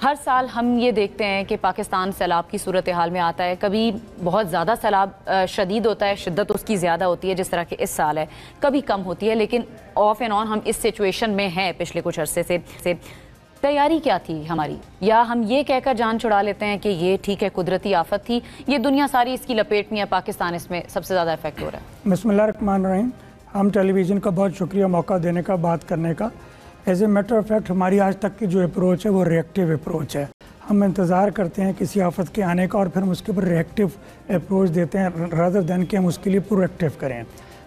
ہر سال ہم یہ دیکھتے ہیں کہ پاکستان سیلاب کی صورتحال میں آتا ہے، کبھی بہت زیادہ سیلاب شدید ہوتا ہے، شدت اس کی زیادہ ہوتی ہے جس طرح کہ اس سال ہے، کبھی کم ہوتی ہے، لیکن آف اینڈ آن ہم اس سچویشن میں ہیں پچھلے کچھ عرصے سے۔ تیاری کیا تھی ہماری؟ یا ہم یہ کہہ کر جان چھڑا لیتے ہیں کہ یہ ٹھیک ہے قدرتی آفت تھی، یہ دنیا ساری اس کی لپیٹ میں ہے، پاکستان اس میں سب سے زیادہ افیکٹ ہو رہا ہے؟ بسم اللہ الرحمن الرحیم۔ ہم ٹیلی ویژن کا بہت شکریہ موقع دینے کا، بات کرنے کا۔ As a matter of fact ہماری آج تک کی جو اپروچ ہے وہ ریئیکٹیو اپروچ ہے۔ ہم انتظار کرتے ہیں کسی آفت کے آنے کا اور پھر ہم اس کے اوپر ریئیکٹیو اپروچ دیتے ہیں رادر دین کہ ہم اس کے لیے پرو ایکٹیو کریں۔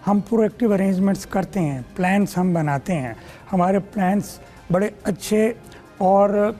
ہم پرو ایکٹیو ارینجمنٹس کرتے ہیں، پلانس ہم بناتے ہیں، ہمارے پلانس بڑے اچھے اور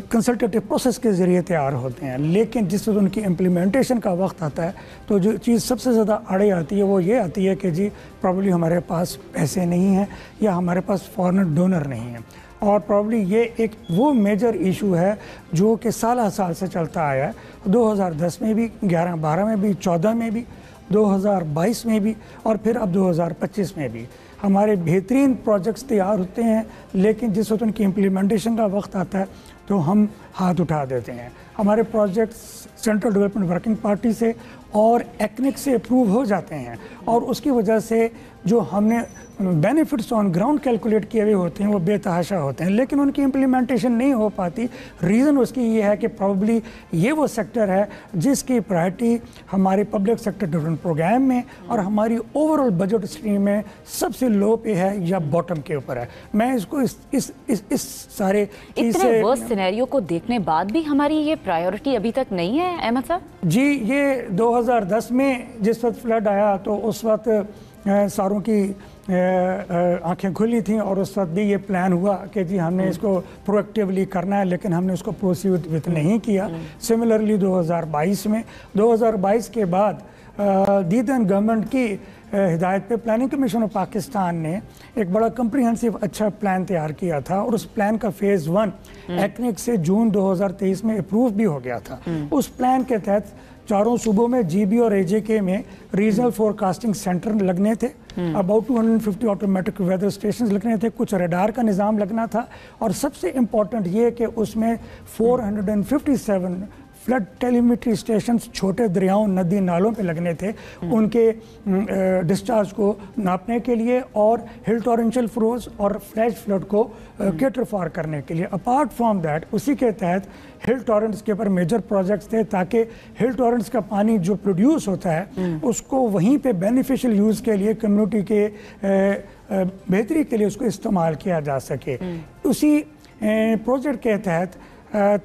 کنسلٹیٹیو پروسیس کے ذریعے تیار ہوتے ہیں، لیکن جس وقت ان کی امپلیمنٹیشن کا وقت آتا ہے تو جو چیز سب سے زیادہ آڑے آتی ہے وہ یہ آتی ہے کہ جی پرابلی ہمارے پاس پیسے نہیں ہیں یا ہمارے پاس فارن ڈونر نہیں ہیں، اور پرابلی یہ ایک وہ میجر ایشو ہے جو کہ سالہ سال سے چلتا آیا ہے، 2010 میں بھی، 11-12 میں بھی، 14 میں بھی، 2022 میں بھی، اور پھر اب 2025 میں بھی۔ ہمارے بہترین پروجیکٹس تیار ہوتے ہیں، لیکن جس وقت ان کی امپلیمنٹیشن کا وقت آتا ہے تو ہم ہاتھ اٹھا دیتے ہیں۔ ہمارے projects central development working party سے اور ایکنک سے اپروو ہو جاتے ہیں، اور اس کی وجہ سے جو ہم نے بینیفٹس آن گراؤنڈ کیلکولیٹ کیے ہوئے ہوتے ہیں وہ بے تحاشا ہوتے ہیں، لیکن ان کی امپلیمنٹیشن نہیں ہو پاتی۔ ریزن اس کی یہ ہے کہ پرابلی یہ وہ سیکٹر ہے جس کی پرائرٹی ہمارے پبلک سیکٹر ڈیولپمنٹ پروگرام میں اور ہماری اوور آل بجٹ اسٹریم میں سب سے لو پہ ہے یا باٹم کے اوپر ہے۔ میں اس کو اس سارے اتنے ورسٹ سینیریو کو دیکھنے بعد بھی ہماری یہ پرائیورٹی ابھی تک نہیں ہے احمد صاحب؟ جی، یہ 2010 میں جس وقت فلڈ آیا تو اس وقت ساروں کی آنکھیں کھلی تھیں، اور اس وقت بھی یہ پلان ہوا کہ جی ہم نے اس کو پرو ایکٹیولی کرنا ہے، لیکن ہم نے اس کو پروسیڈ وتھ نہیں کیا۔ سملرلی 2022 کے بعد دیدن گورنمنٹ کی ہدایت پہ پلاننگ کمیشن آف پاکستان نے ایک بڑا کمپریہنسو اچھا پلان تیار کیا تھا، اور اس پلان کا فیز 1 ایکنک سے جون 2023 میں اپروو بھی ہو گیا تھا۔ اس پلان کے تحت چاروں صوبوں میں جی بی اور اے جے کے میں ریجنل فورکاسٹنگ سینٹر لگنے تھے، اباؤٹ 250 آٹومیٹک ویدر اسٹیشنز لگنے تھے، کچھ ریڈار کا نظام لگنا تھا، اور سب سے امپورٹنٹ یہ کہ اس میں 457 فلڈ ٹیلیمیٹری اسٹیشنز چھوٹے دریاؤں، ندی نالوں پہ لگنے تھے، ان کے ڈسچارج کو ناپنے کے لیے اور ہل ٹورنشل فلوز اور فلیش فلڈ کو کیٹر فار کرنے کے لیے۔ اپارٹ فرام دیٹ اسی کے تحت ہل ٹورنٹس کے اوپر میجر پروجیکٹس تھے تاکہ ہل ٹورنٹس کا پانی جو پروڈیوس ہوتا ہے اس کو وہیں پہ بینیفیشل یوز کے لیے، کمیونٹی کے بہتری کے لیے اس کو استعمال کیا جا سکے۔ اسی پروجیکٹ کے تحت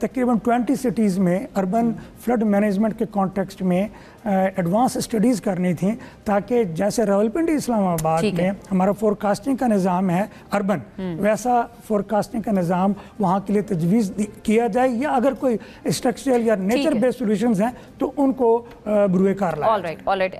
تقریباً 20 سٹیز میں اربن فلڈ مینجمنٹ کے کانٹیکسٹ میں ایڈوانس اسٹڈیز کرنی تھیں، تاکہ جیسے راولپنڈی اسلام آباد میں ہمارا فورکاسٹنگ کا نظام ہے اربن، ویسا فورکاسٹنگ کا نظام وہاں کے لیے تجویز کیا جائے، یا اگر کوئی اسٹرکچرل یا نیچر بیسڈ سولوشنز ہیں تو ان کو بروئے کار لائے۔ All right